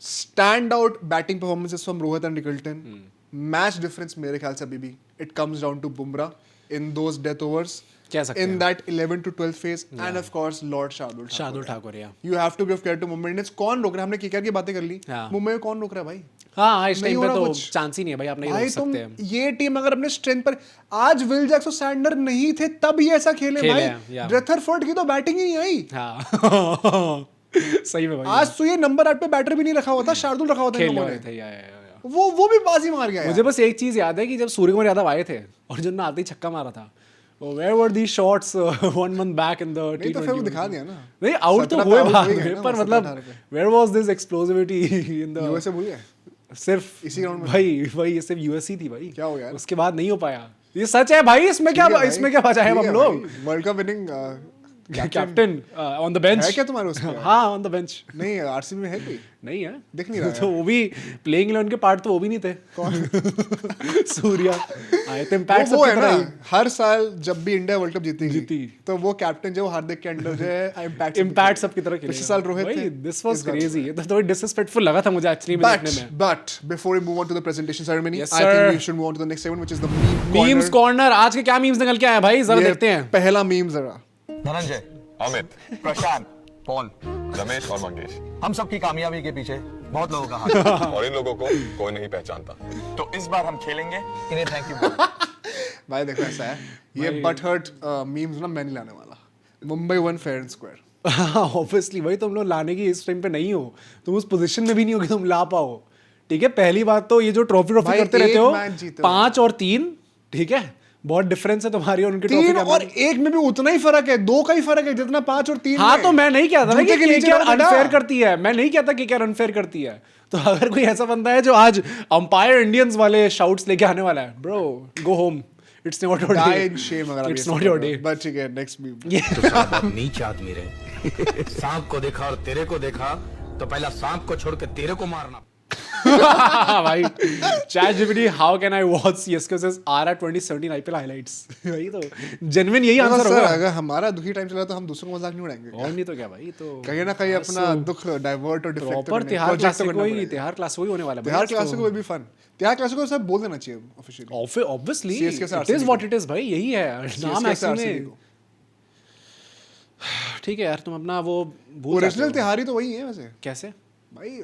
stand out batting performances from Rohit and Nicholson, match difference मेरे ख्याल से अभी भी it comes down to Bumrah in those death overs, in that 11 to 12 phase, and of course Lord Shardul Thakur। You have to give credit to Mumbai Indians। कौन रोक रहा है, हमने केकेआर की बातें कर ली, मुंबई में कौन रोक रहा है भाई। हाँ, इस टाइम पे तो चांस ही नहीं है भाई, आप नहीं रोक सकते हैं। ये टीम अगर अपने स्ट्रेंथ पर, आज विल जैक्स और सैंडर नहीं थे तब ये ऐसा खेले भाई। रदरफोर्ड की तो बैटिंग ही नहीं आई। सही में भाई, आज तो ये नंबर 8 पे बैटर भी नहीं रखा हुआ था, शार्दुल रखा हुआ था। वो भी बाजी मार गया। मुझे बस एक चीज याद है कि जब सूर्यकुमार यादव आए थे और जिन्होंने आते ही छक्का मारा था, where were these shots 1 month back in the T20? तो फिर वो दिखा दिया ना। नहीं, आउट तो हुए बाद में, पर मतलब where was this explosivity in the USA भूल गए सिर्फ इसी ग्राउंड में भाई। ये सिर्फ यूएससी थी भाई, क्या हो गया उसके बाद नहीं हो पाया। ये सच है भाई, इसमें क्या बचा है। हम लोग world cup winning captain on the bench है क्या तुम्हारे उसमें? हाँ, ऑन द बेंच। नहीं, आरसीबी में है कोई? नहीं है, दिख नहीं रहा तो वो भी प्लेइंग 11 के पार्ट तो वो भी नहीं थे। कौन? सूर्या आए थे। इम्पैक्ट वो है ना, हर साल जब भी इंडिया वर्ल्ड कप जीती तो वो कैप्टन जो हार्दिक के अंडर जो है इम्पैक्ट सबकी तरह खेलेगा। पिछले साल रोहित थे। This was crazy. ये तो थोड़ा डिसरिस्पेक्टफुल लगा था मुझे एक्चुअली में देखने में। But before we move on to the presentation ceremony, I think we should move on to the next segment, which is the memes corner। आज के क्या मीम्स निकल के आए भाई, जरा देखते हैं। पहला मीम जरा। धनंजय, अमित, प्रशांत, पॉल, रमेश और मंगेश, हम सबकी कामयाबी के पीछे बहुत लोगों का हाथ है और इन लोगों को कोई नहीं पहचानता। तो इस बार हम खेलेंगे, इन्हें थैंक यू। भाई देखो ऐसा है, ये बट हर्ट मीम्स ना मैं नहीं लाने वाला। Mumbai one fair and square. Obviously भाई, तुम लोग लाने की इस टाइम पे नहीं हो, तुम उस पोजीशन में भी नहीं हो कि तुम ला पाओ। ठीक है, पहली बात तो ये जो ट्रॉफी करते रहते हो 5 और 3, ठीक है, बहुत डिफरेंस है तुम्हारी और उनकी ट्रॉफी 3 के और अंदर। 1 में भी उतना ही फर्क है, 2 का ही फर्क है जितना 5 और 3 हाँ में। तो मैं नहीं कहता ना जूते कि के नीचे केकेआर रखो बेटा। अनफेयर करती है, मैं नहीं कहता केकेआर अनफेयर करती है। तो अगर कोई ऐसा बंदा है जो आज अंपायर इंडियंस वाले शाउट्स लेके आने वाला है, bro go home, it's not your Die day, in shame अगर आप इट्स ये नॉट सब योर कर रहे डे। हो। But ठीक है, next meme। तो साला बहुत नीच आदमी रहे। सांप को देखा और तेरे को देखा तो पहला सांप को छोड़ के तेरे को मारना। भाई ChatGPT how can I watch CSK versus RR 2017 IPL highlights. वही तो जेन्युइन यही देखो आंसर सर, होगा। अगर हमारा दुखी टाइम चला तो हम दूसरों को मजाक नहीं उड़ाएंगे, और नहीं तो क्या भाई, तो कहीं ना कहीं अपना दुख डाइवर्ट और डिफेक्ट प्रॉपर तिहार क्लासिक वही तिहार क्लास वही होने वाला है। Tihar classic will be fun. Tihar classic को सब बोल देना चाहिए ऑफिशियली। ऑब्वियसली CSK से it is RCB what it is भाई, यही है नाम CSK से ऐसे RCB में। को। ठीक है यार, तुम अपना वो भूल जाते ओरिजिनल हो। तिहारी तो वही है वैसे कैसे भाई,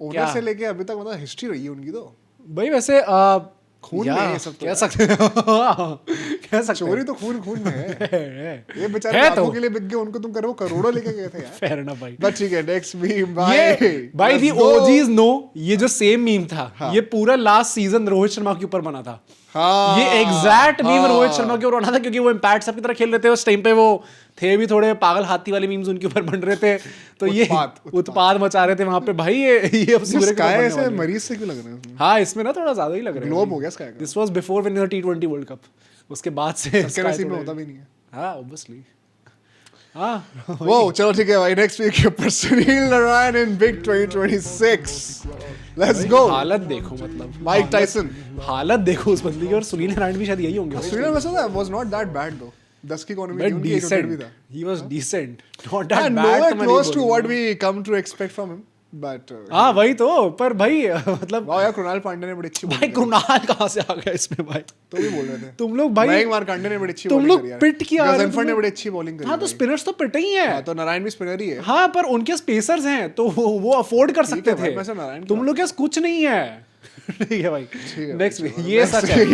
ओनर क्या? से लेके अभी तक मतलब हिस्ट्री रही है उनकी तो। भाई वैसे खून या, में है ये सब तो कह यार। सकते हो कह सकते चोरी तो खून खून में है। है ये बेचारे है तो। लाखों के लिए बिक गए, उनको तुम करो करोड़ों लेके गए थे यार। फेयर एनफ भाई। बट ठीक है, नेक्स्ट मीम भाई। ये भाई दी Let's go। ओजीज नो, ये जो सेम मीम था ये पूरा लास्ट सीजन रोहित शर्मा के ऊपर बना था। हाँ, ये एग्जैक्ट मीम हाँ। रोहित शर्मा के ऊपर बना था, क्योंकि वो इम्पैक्ट सबकी तरह खेल रहे थे उस टाइम पे, वो थे भी थोड़े पागल हाथी वाले मीम्स उनके ऊपर बन रहे थे, तो ये उत्पाद मचा रहे थे वहां पे भाई। ये अब सूर्य के स्काई ऊपर बनने ऐसे वाली है। मरीज से क्यों लग रहे हैं? हाँ इसमें ना थोड़ा ज्यादा ही लग रहा है। ग्लोब हो गया स्काई का। This was before winning the T20 world cup, उसके बाद से सबके Sky नसीब में थोड़े- होता भी नहीं है। हाँ ऑब्वियसली। हाँ वो चलो ठीक है भाई, नेक्स्ट वीक के ऊपर Sunil Narayan in big 2026। Let's go. हालत देखो, मतलब माइक टाइसन। हालत देखो उस बंदे की, और सुनील नारायण भी शायद यही होंगे। सुनील वैसे था, वाज नॉट दैट बैड दो। 10 की इकोनॉमी थी उनकी, 1 विकेट भी था। he was decent, not that And bad। nowhere तो मैं नहीं close to बोलूंगा। what we come to expect from him, but हाँ वही तो, पर भाई मतलब वाह यार, कृणाल पांडे ने बड़ी अच्छी भाई bowling करी। कृणाल कहाँ से आ गया इसमें भाई? तो भी बोल रहे थे तुम लोग भाई, मयंक मार्कंडे ने बड़ी अच्छी तुम bowling लोग करी यार। पिट किया आ रहे हो, गजनफर तुम ने लोग- बड़ी अच्छी बॉलिंग करी। हाँ तो भाई। स्पिनर्स तो पिटे ही हैं। हाँ, तो नारायण भी स्पिनर ही है। हाँ पर उनके स्पेसर्स हैं तो वो अफोर्ड कर सकते भाई, थे। वैसे नारायण तुम क्या? लोग के पास कुछ नहीं है। ठीक है भाई, है नेक्स्ट भाई, ये Next सच है,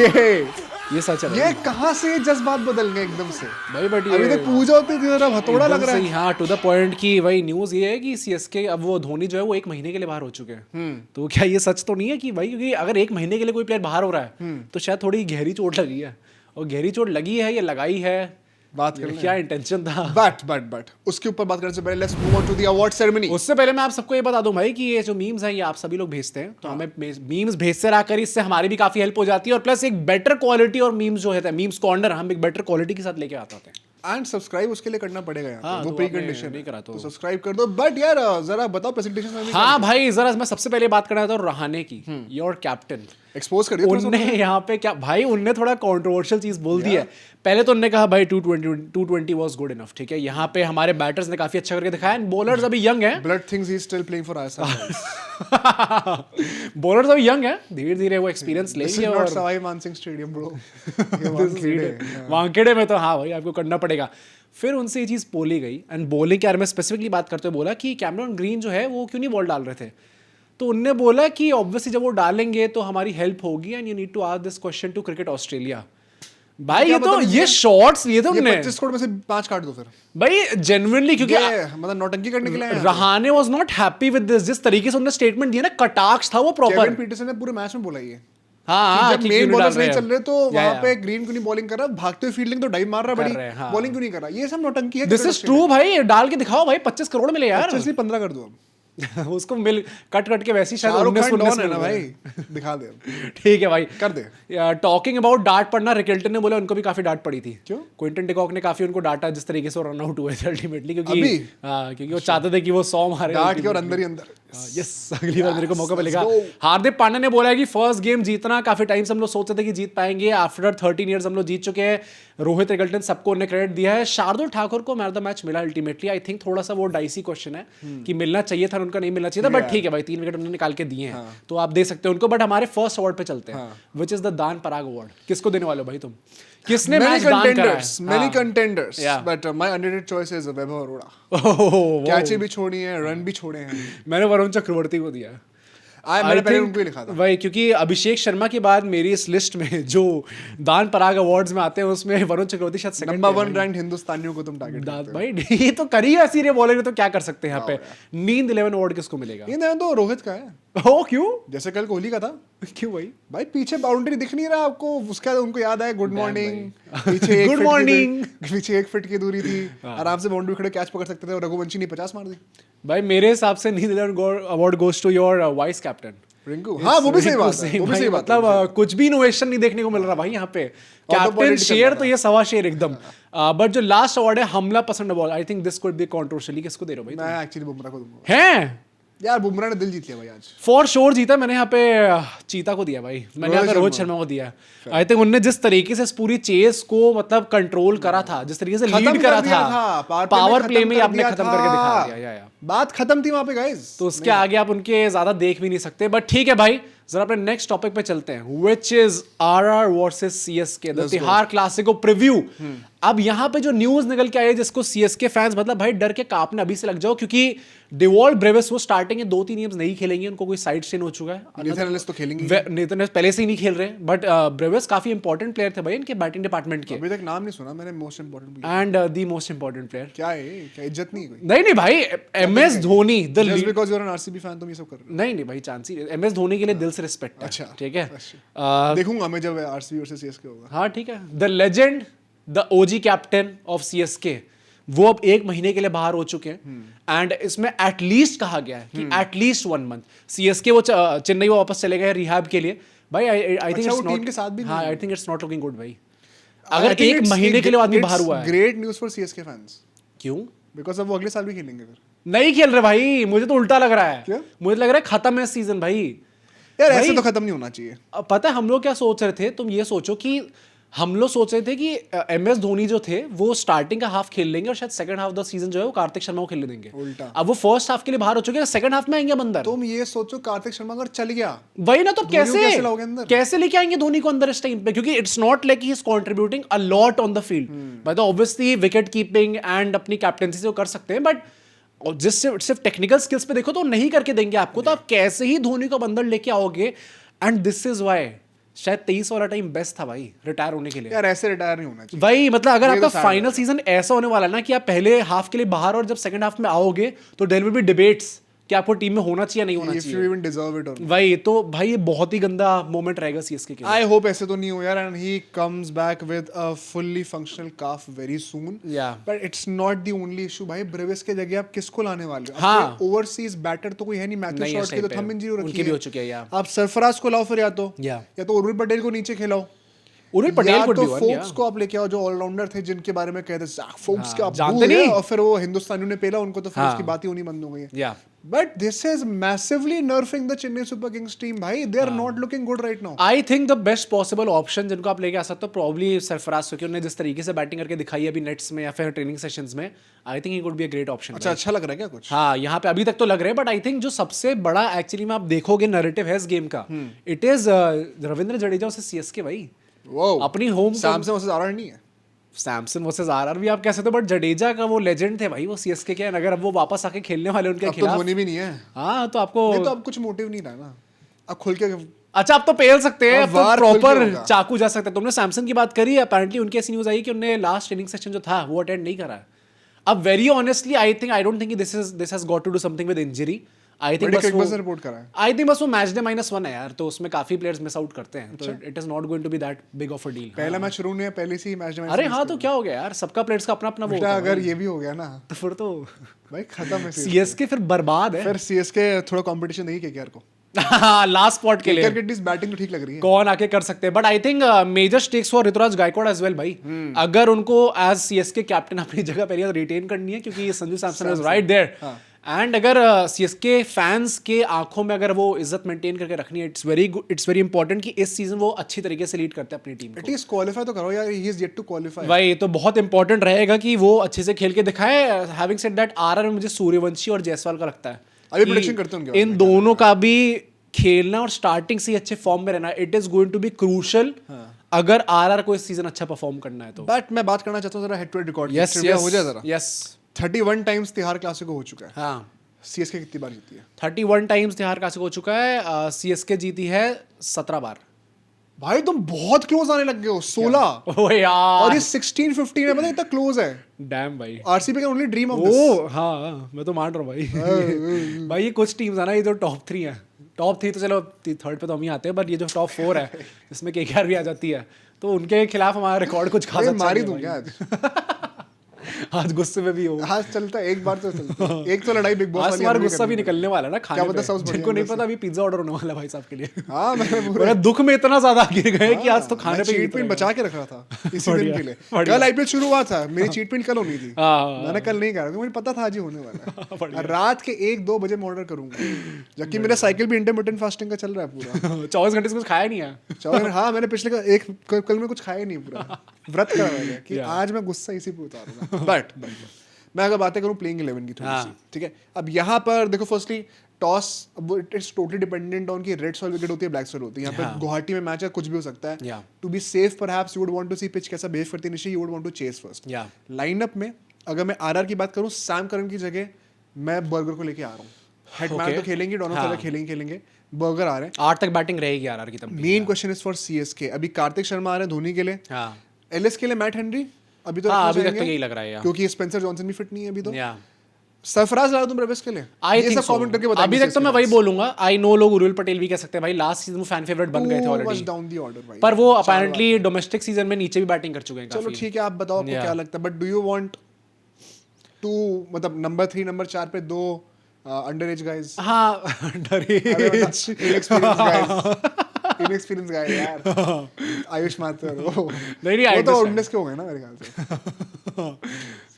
ये सच है ये कहाँ से ये जज्बात बदल गए एकदम से भाई। बट अभी तो पूजा होती थी, जरा हथौड़ा लग रहा है। हाँ टू द पॉइंट की वही न्यूज ये है कि CSK अब वो धोनी जो है वो 1 महीने के लिए बाहर हो चुके हैं। तो क्या ये सच तो नहीं है कि भाई, क्योंकि अगर 1 महीने के लिए कोई प्लेयर बाहर हो रहा है तो शायद थोड़ी गहरी चोट लगी है, और गहरी चोट लगी है या लगाई है, बात कर क्या इंटेंशन था। बट उसके ऊपर बात करने से पहले let's move on to the award ceremony. उससे पहले मैं आप सबको ये बता दूं भाई कि ये जो मीम्स हैं ये आप सभी लोग भेजते हैं, तो हमें मीम्स भेजते रहा कर, इससे हमारी भी काफी हेल्प हो जाती है, और प्लस एक बेटर क्वालिटी और मीम्स जो है मीम्स कॉर्नर हम एक बेटर क्वालिटी के साथ लेके आते हैं। एंड सब्सक्राइब उसके लिए करना पड़ेगा यार, हाँ, वो तो प्री आपने कंडीशन नहीं करा तो- सब्सक्राइब कर दो। बट यार जरा बताओ प्रेजेंटेशन में हाँ भाई जरा मैं सबसे पहले बात करना था रहाणे की, योर कैप्टन। एक्सपोज कर दिया थोड़ा सा उनने यहाँ पे क्या भाई, उनने थोड़ा कंट्रोवर्शियल चीज बोल दी है। पहले तो उन्होंने कहा भाई 220 वाज गुड इनफ, ठीक है। यहाँ पे हमारे बैटर्स ने काफी अच्छा करके दिखाया, एंड बॉलर्स अभी यंग हैं। Blood things he is still playing for ISL. Bowlers अभी यंग हैं, धीरे धीरे वो एक्सपीरियंस दिस लेंगे। इज नॉट और सवाई मानसिंह स्टेडियम ब्रो, ये वानखेड़े है। वानखेड़े में तो हाँ भाई आपको करना पड़ेगा। फिर उनसे ये चीज़ बोली गई, एंड बॉलिंग के बारे में स्पेसिफिकली बात करते हुए बोला कि कैमरन ग्रीन जो है वो क्यों नहीं बॉल डाल रहे थे। तो उनने बोला कि ऑब्वियसली जब वो डालेंगे तो हमारी हेल्प होगी, and you need to ask this question to cricket Australia. भाई ये तो ये शॉट्स लिए थे ये उनने 25 करोड़ में से 5 काट दो फिर। भाई जेन्युइनली, क्योंकि ये मतलब नौटंकी करने के लिए आए हैं। Rahane was not happy with this, जिस तरीके से उन्होंने स्टेटमेंट दिया ना, कटाक्ष था वो प्रॉपर। केविन पीटरसन ने पूरे मैच में बोला ये हाँ जब मेन बॉलर्स नहीं चल रहे तो या, वहां या। पे ग्रीन क्यों नहीं बॉलिंग कर रहा, भागते हुए फील्डिंग तो डाइव मार रहा कर बड़ी, रहे हैं, हाँ। बॉलिंग क्यों नहीं कर रहा, ये सब नौटंकी है। दिस इज ट्रू भाई, डाल के दिखाओ भाई, 25 करोड़ मिले यार। 15 कर दो अब। उसको मिल कट के वैसी शायद शाहरुख 19 खान डॉन है मिल ना रहे भाई, हैं। दिखा दे ठीक है भाई, कर दे। टॉकिंग अबाउट डांट पड़ना, रिकेल्टन ने बोला उनको भी काफी डांट पड़ी थी। क्यों? क्विंटन डिकॉक ने काफी उनको डांटा जिस तरीके से रन आउट हुए थे अल्टीमेटली, क्योंकि अभी? क्योंकि वो चाहते थे कि वो 100 मारे डांट के और अंदर ही अंदर। यस अगली बार मेरे को मौका मिलेगा। go. हार्दिक पांड्या ने बोला है कि फर्स्ट गेम जीतना, काफी टाइम से हम लोग सोचते थे कि जीत पाएंगे, आफ्टर 13 इयर्स हम लोग जीत चुके हैं। रोहित रिकल्टन सबको उन्हें क्रेडिट दिया है। शार्दुल ठाकुर को मैन ऑफ द मैच मिला अल्टीमेटली। आई थिंक थोड़ा सा वो डाइसी क्वेश्चन है कि मिलना चाहिए था, उनका नहीं मिलना चाहिए था, बट ठीक है भाई 3 विकेट उन्होंने निकाल के दिए हैं, तो आप दे सकते हो उनको। बट हमारे फर्स्ट अवार्ड पे चलते हैं, विच इज द दान पराग अवार्ड। किसको देने वाले हो भाई तुम? किसने मैच दान करा है? many contenders, Yeah. but my underrated choice is Vaibhav Arora. Oh, cache भी छोड़ी है, रन भी छोड़े हैं। मैंने वरुण चक्रवर्ती को दिया। मैंने पहले उनको ही लिखा था। वही, क्योंकि अभिषेक शर्मा के बाद मेरी इस लिस्ट में जो दान पराग अवार्ड्स में आते हैं उसमें वरुण चक्रवर्ती शायद सेकंड नंबर 1 रैंक हिंदुस्तानियों को तुम टारगेट करते हो। भाई ये तो करिए ऐसी रे बॉलर तो क्या कर सकते हैं यहाँ पे। नींद 11 अवार्ड किसको मिलेगा? ये तो रोहित का है, ओ क्यों? जैसे कल कोहली का था। क्यों भाई? भाई पीछे बाउंड्री दिख नहीं रहा आपको, उसका उनको याद है गुड मॉर्निंग, पीछे एक Good फीट की morning. पीछे 1 फीट की दूरी थी, आराम से बाउंड्री खड़े कैच पकड़ सकते थे, और रघुवंशी ने 50 मार दी। भाई मेरे हिसाब से नींद 11 award goes to your vice captain Rinku. हाँ वो भी सही बात है, वो भी सही बात है। मतलब कुछ भी इनोवेशन नहीं देखने को मिल रहा भाई यहाँ पे। कैप्टन political शेयर बना। तो ये सवा शेर एकदम। बट जो लास्ट अवार्ड है हमला पसंद award, I think this could be controversially. किसको दे रहे हो भाई? मैं एक्चुअली बुमराह को दूंगा हैं यार, बुमराह ने दिल जीत लिया भाई आज। फॉर श्योर जीता। मैंने यहाँ पे चीता को दिया भाई, मैंने यहाँ पे रोहित शर्मा को दिया। आई थिंक उनने जिस तरीके से इस पूरी चेस को मतलब कंट्रोल करा था, जिस तरीके से लीड करा था, पावर प्ले में आपने खत्म करके दिखा दिया। या बात खत्म थी वहां पे गाइस। तो उसके आगे आप उनके ज्यादा देख भी नहीं सकते। बट ठीक है भाई, जरा अपने नेक्स्ट टॉपिक पे चलते हैं, which is RR versus CSK, the Tihar Clasico preview. अब यहाँ पे जो न्यूज निकल के आई है, जिसको सीएसके फैंस मतलब भाई डर के कांपने अभी से लग जाओ, क्योंकि डिवॉल्ट ब्रेविस वो स्टार्टिंग में 2-3 गेम्स नहीं खेलेंगे, उनको कोई साइड स्टेन हो चुका है। नेथन एलिस तो खेलेंगे, नेथन एलिस पहले से ही नहीं खेल रहे, बट ब्रेविस काफी इंपॉर्टेंट प्लेयर थे भाई इनके बैटिंग डिपार्टमेंट के, अभी तक नाम नहीं सुना मैंने most important and the most important player. क्या है, क्या इज्जत नहीं है कोई? नहीं भाई, MS Dhoni the just because you are an RCB fan तुम ये सब कर रहे नहीं भाई, चांस ही एमएस धोनी के लिए दिल से रिस्पेक्ट है। अच्छा, ठीक है, हो। देखूंगा मैं जब आरसीबी वर्सेस सीएसके होगा। हाँ ठीक है। The legend, the OG captain of CSK, वो अब 1 महीने के लिए बाहर हो चुके हैं। एंड इसमें एटलीस्ट कहा गया है कि एटलीस्ट 1 मंथ सीएसके वो चेन्नई वो वापस चले गए रिहैब के लिए। भाई आई थिंक अच्छा, वो इट्स टीम नॉट के साथ भी हाँ, नहीं I think it's not looking good भाई। अगर 1 महीने के लिए आदमी बाहर हुआ है, great news for CSK fans, क्यों बिकॉज़ अब वो अगले साल भी खेलेंगे फिर। नहीं खेल रहे भाई? मुझे तो उल्टा लग रहा है। क्यों? मुझे लग रहा है खत्म है सीजन भाई। यार भाई, ऐसे तो खत्म नहीं होना चाहिए। अब पता है हम लोग क्या सोच रहे थे? तुम ये सोचो कि हम लोग सोच रहे थे कि एमएस धोनी जो थे वो स्टार्टिंग का हाफ खेल लेंगे और शायद सेकंड हाफ द सीजन जो है वो कार्तिक शर्मा को खेलने देंगे। उल्टा। अब वो फर्स्ट हाफ के लिए बाहर हो चुके हैं, सेकंड हाफ में आएंगे अंदर। तुम ये सोचो कार्तिक शर्मा अगर चल गया, वही ना, तो धोनी को कैसे कैसे लाओगे अंदर? कैसे लेके आएंगे धोनी को अंदर इस टाइम पे? क्योंकि it's not like he is contributing a lot on the field. By the obviously wicket keeping and अपनी कैप्टेंसी से वो कर सकते हैं, बट और जिससे सिर्फ टेक्निकल स्किल्स पे देखो तो नहीं करके देंगे आपको। तो आप कैसे ही धोनी को अंदर लेके आओगे? एंड दिस इज वाई शायद 23 वाला टाइम बेस्ट था भाई रिटायर होने के लिए। यार ऐसे रिटायर नहीं होना चाहिए भाई मतलब अगर ये आपका तो sad फाइनल है। सीजन ऐसा होने वाला है ना कि आप पहले हाफ के लिए बाहर और जब सेकंड हाफ में आओगे तो देयर विल बी डिबेट्स कि आपको टीम में होना चाहिए नहीं होना इफ यू चाहिए। इवन डिजर्व इट और भाई तो भाई ये बहुत ही गंदा मोमेंट रहेगा सीएसके के लिए। आई होप ऐसे तो नहीं हो यार, and he comes back with a fully functional calf very soon. Yeah. But it's not the only issue भाई, ब्रेविस के जगह आप किसको लाने वाले हो? हाँ। ओवरसीज बैटर तो कोई है नहीं, मैथ्यू नहीं है शॉर्ट की तो same थंब पे। इंजरी हो रखी उनकी भी हो चुकी है, या। आप सरफराज को लाओ फिर, या तो Yeah. उर्विल पटेल को नीचे खिलाओ, उर्विल पटेल या could तो be one, फोक्स yeah. को आप लेके आओ जो ऑलराउंडर थे जिनके बारे में कहते ज़ैक फोक्स हाँ, के आप जानते भूल गए, नहीं। और फिर वो हिंदुस्तानियों ने पेला उनको, तो फिर हाँ। उसकी बात ही होनी बंद हो गई है। या but this is massively nerfing the Chennai Super Kings team भाई, they are not looking good right now. I think the best possible option जिनको आप लेके आ सकते हो प्रॉब्ली सरफराज, क्योंकि उन्होंने जिस तरीके से बैटिंग करके दिखाई है अभी नेट्स में या फिर ट्रेनिंग सेशंस में, I think he could be a great option. अच्छा लग रहा है क्या कुछ? हाँ, यहाँ पे अभी तक तो लग रहा है, बट आई थिंक जो सबसे बड़ा एक्चुअली में आप देखोगे नैरेटिव है इस गेम का, it is Ravindra Jadeja versus CSK भाई। वो अपनी होम सैमसन वर्सेस आरआर नहीं है। सैमसन वर्सेस आरआर भी आप कह सकते हो, बट जडेजा का वो लेजेंड थे भाई वो सीएसके के, अगर अब वो वापस आके खेलने वाले उनके अब तो खिलाफ, धोनी भी नहीं है। हाँ तो आपको नहीं तो अब कुछ मोटिव नहीं रहा ना, अब खुल के अच्छा आप तो पेल सकते हैं, अब अब तो वार खुल के प्रॉपर होगा। चाकू जा सकते हैं। तुमने सैमसन की बात करी, अपेरेंटली उनकी ऐसी न्यूज आई कि उन्होंने लास्ट ट्रेनिंग सेशन जो था वो अटेंड नहीं करा है। अब very honestly I don't think this has got to do something with injury. I think बस ने रिपोर्ट करा है। आई थिंक बस वो मैच डे -1 है यार, तो उसमें काफी प्लेयर्स मिस आउट करते हैं, तो it is not going to be that big of a deal. पहला मैच शुरू नहीं है, पहले से ही मैच में। अरे हाँ तो क्या हो गया यार, सबका प्लेयर्स का अपना अपना वो होता है अगर ये भी हो गया ना तो फिर तो भाई खत्म है। सीएसके फिर बर्बाद है। फिर सीएसके थोड़ा कंपटीशन देगी केकेआर को, लास्ट स्पॉट के लिए केकेआर की बैटिंग तो ठीक लग रही है। कौन आके कर सकते हैं, but I think major stakes for Ruturaj Gaikwad as well भाई। अगर उनको एज सीएसके कैप्टन अपनी जगह पहले रिटेन करनी है, क्योंकि Sanju Samson is right there, and अगर सीएसके फैंस के आंखों में अगर वो इज्जत मेंटेन करके रखनी है, इट्स वेरी इंपॉर्टेंट कि इस सीजन वो अच्छी तरीके से लीड करते हैं अपनी टीम को। एटलीस्ट क्वालीफाई तो करो यार, he is yet to qualify. भाई तो बहुत इंपॉर्टेंट रहेगा कि वो अच्छे से खेल के दिखाए। हैविंग सेड दैट आरआर में मुझे सूर्यवंशी और जायसवाल का लगता है अभी कि prediction करते हैं उनके इन दोनों का भी खेलना और स्टार्टिंग से ही अच्छे फॉर्म में रहना, it is going to be crucial अगर आरआर को इस सीजन अच्छा परफॉर्म करना है तो। बट मैं बात करना चाहता हूँ जरा head to head record yes हो जाए जरा। यस 31 टाइम्स तिहार क्लासिको हो चुका है। हाँ सीएसके कितनी बार जीती है? 31 टाइम्स तिहार क्लासिक हो चुका है। सीएसके जीती है 17 बार। भाई तुम बहुत क्लोज आने लग गए हो, 16। ओ यार, और ये 16-15 है, पता है इतना क्लोज है। डैम भाई। आरसीबी का ओनली ड्रीम ऑफ दिस। ओ हाँ, मैं तो मान रहा हूँ भाई। भाई ये कुछ टीम्स है ना, ये जो टॉप 3 है, टॉप 3 तो चलो थर्ड पे तो हम ही आते हैं, बट ये जो टॉप 4 है इसमें केकेआर भी आ जाती है, तो उनके खिलाफ हमारा रिकॉर्ड कुछ खास अच्छा मारी नहीं दूं है क्या भाई। आज? आज गुस्से में भी हो। आज चलता है, एक बार तो चलता है। एक तो लड़ाई बिग बॉस आज वाली तुम्हारा हमने गुस्सा भी करनी निकलने वाला है ना खाने क्या पता पे। सबसे बढ़िया जिनको नहीं अंदर पता अभी पिज्जा ऑर्डर होने वाला है भाई साहब के लिए। है। हाँ मैंने पूरा मेरा दुख में इतना ज्यादा गिर गए कि आज तो खाने पे चीट पिन बचा के रख रहा था इसी दिन बढ़िया, के लिए। बढ़िया। कल आईपीएल शुरू हुआ था, मेरी चीट पिन कल होनी थी। हाँ। मैंने कल नहीं करा, मुझे पता था आज ही होने वाला है। बढ़िया। और रात के 1-2 बजे मैं ऑर्डर करूंगा, जबकि मेरा साइकिल भी इंटरमिटेंट फास्टिंग का चल रहा है पूरा। 24 घंटे से कुछ खाया नहीं है। हाँ मैंने पिछले कल में कुछ खाया नहीं, पूरा व्रत करा मैंने कि आज मैं गुस्सा इसी पे उतारूंगा। बट मैं अगर बातें करूं प्लेइंग 11 की थोड़ी सी, ठीक है। अब यहाँ पर देखो, firstly toss it is totally dependent on कि रेड सॉइल विकेट होती है, ब्लैक सॉइल होती है। यहाँ पे गुवाहाटी में मैच है, कुछ भी हो सकता है। To be safe perhaps you would want to see pitch कैसा बिहेव करती है निश्चय, you would want to chase first. Lineup में अगर मैं आरआर की बात करूं, सैम करन की जगह मैं बर्गर को लेके आ रहा हूँ। हेडमैन तो खेलेंगे, डोनो फेलर खेलेंगे, बर्गर आ रहे हैं। 8 तक बैटिंग रहेगी आरआर की। तब main question is for CSK, अभी कार्तिक शर्मा आ रहे हैं धोनी के लिए, एलएस के लिए मैट हेनरी अभी तो अभी तक तो यही लग रहा है, क्योंकि स्पेंसर जॉनसन भी फिट नहीं है अभी तो। सरफराज ला तुम ब्रेविस के लिए, आई ये थिंक सब कमेंट करके बताइए। अभी तक तो मैं वही बोलूंगा। आई नो लोग उर्विल पटेल भी कह सकते हैं भाई, लास्ट सीजन में फैन फेवरेट बन गए थे ऑलरेडी, डाउन द ऑर्डर भाई, पर वो अपैरेंटली डोमेस्टिक सीजन में नीचे भी बैटिंग कर चुके हैं चलो काफी। ठीक है, आप बताओ आपको क्या लगता है। But do you want to, मतलब नंबर 3 नंबर 4 पे 2 अंडर एज गाइज? हाँ, अंडर एज इनएक्सपीरियंस गाय यार, आयुष माथुर वो नहीं वो तो 19 के हो गए ना मेरे ख्याल से।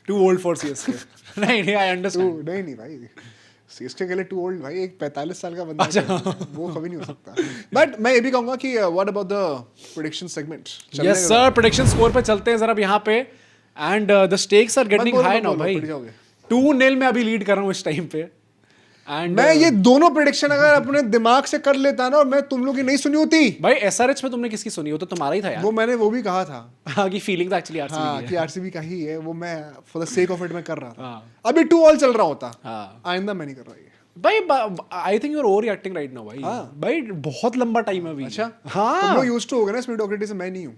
Too old for CSK. नहीं आई अंडरस्टैंड। नहीं भाई, सीएसके के लिए टू ओल्ड भाई, एक 45 साल का बंदा है, वो कभी नहीं हो सकता। बट मैं ये भी कहूंगा कि what about the prediction segment? Yes sir, prediction score पे चलते हैं जरा यहाँ पे। And the stakes are getting high now भाई। 2-0 में अभी लीड कर रहा हूँ इस टाइम पे। एंड मैं ये दोनों प्रेडिक्शन अगर अपने दिमाग से कर लेता ना, और मैं तुम लोग की नहीं सुनी होती भाई। एसआरएच में तुमने किसकी सुनी? हो तो तुम्हारा ही था यार। वो मैंने वो भी कहा था। हाँ, कि फीलिंग तो एक्चुअली आरसीबी हाँ की कि है। आरसीबी का ही है, वो मैं for the sake of it मैं कर रहा था। हाँ। अभी 2-2 चल रहा होता, हाँ। आइंदा मैं नहीं कर रहा ये। भाई I think you are overreacting right now भाई। भाई बहुत लंबा टाइम है अभी। अच्छा हाँ, तुम लोग यूज्ड टू हो गए ना इस मीडियोक्रिटी से, मैं नहीं हूँ।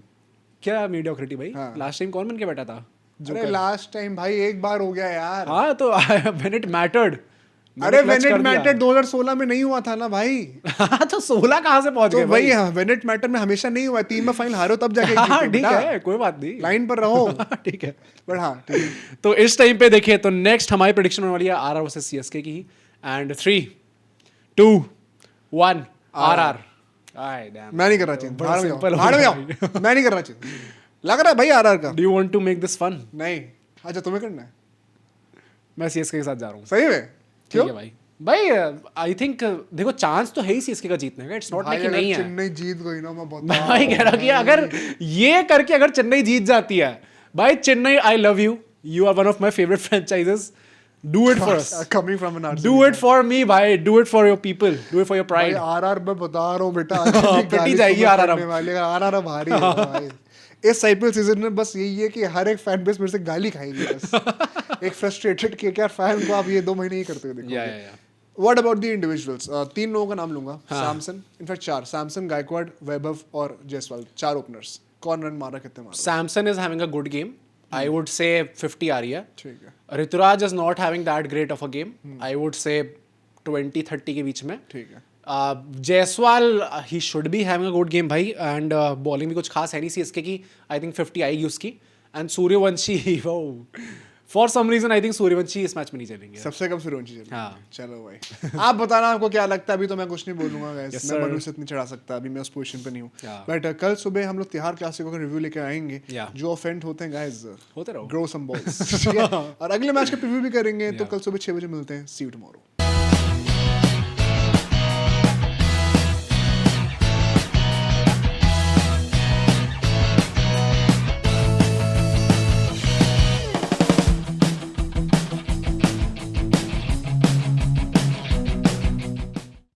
क्या मीडियोक्रिटी भाई? हाँ। लास्ट टाइम कौन बन के बैठा था? अरे लास्ट टाइम भाई एक बार हो गया यार। हाँ तो व्हेन इट मैटर्ड। अरे व्हेन इट मैटर्ड 2016 में नहीं हुआ था ना भाई। हाँ तो 16 कहाँ से पहुंच तो गए भाई? भाई व्हेन इट मैटर में हमेशा नहीं हुआ, 3 में फाइनल हारो तब जाके हाँ जीते ठीक बेटा। है, कोई बात नहीं, लाइन पर रहो। ठीक है। बट हाँ ठीक है। तो इस टाइम पे देखिए तो नेक्स्ट हमारी प्रेडिक्शन होने वाली है आरआर वर्सेस सीएसके की। And 3, 2, 1 RR. मैं नहीं कर रहा चेंज, बड़ा भाड़ में simple जाओ, हो भाड़ में गया जाओ। मैं नहीं कर रहा चेंज, लग रहा है भाई आरआर का। Do you want to make this fun? नहीं, अच्छा तुम्हें करना है? मैं सीएसके के साथ जा रहा हूँ। सही में? ठीक क्यों है भाई। भाई आई थिंक देखो चांस तो है ही सीएसके का जीतने का। इट्स नॉट लाइक कि नहीं है। चेन्नई जीत गई ना, मैं बता मैं भाई कह रहा हूँ कि अगर ये करके अगर चेन्नई जीत जाती है भाई, Chennai I love you, you are one of my favourite franchises, do it for us, coming from an RCB, do it for me भाई, do it for your people, do it for your भाई pride. RR मैं बता रहा हूँ बेटा, पिटी जाएगी RR अब। RR भारी है भाई। इस आईपीएल सीजन में बस यही है कि हर एक फैन बेस मेरे से गाली खाएगी बस। एक फ्रस्ट्रेटेड केकेआर फैन को आप ये 2 महीने ही करते हुए देखोगे। What about the individuals? 3 लोगों का नाम लूंगा। सैमसन, इनफैक्ट 4, सैमसन, गायकवाड़, वैभव और जायसवाल, 4 ओपनर्स। कौन रन मारा, कितने मारा? Samson is having a good game, I would say 50 आ रही है। ठीक है, Ruturaj is not having that great of a game, I would say 20-30 के बीच में। ठीक है। जायसवाल ही should be having a good game भाई, एंड बॉलिंग भी कुछ खास है नहीं सीएसके की, आई थिंक 50 आएगी उसकी। एंड सूर्यवंशी, वो for some reason I think Suryavanshi इस मैच में नहीं चलेंगे। सबसे कम सूर्यवंशी चलेंगे। हाँ। चलो भाई, आप बताना आपको क्या लगता है। अभी तो मैं कुछ नहीं बोलूंगा guys, Yes, मैं sir. मनुष्य इतनी चढ़ा सकता, अभी मैं उस पोजीशन पे नहीं हूँ। Yeah. बट कल सुबह हम लोग तिहार क्लासिको का रिव्यू लेके आएंगे। Yeah. जो ऑफेंड होते हैं गाइस, होते रहो, ग्रो सम बॉल्स। और अगले मैच का प्रीव्यू भी करेंगे। तो कल सुबह 6 बजे मिलते हैं। सी यू टुमारो।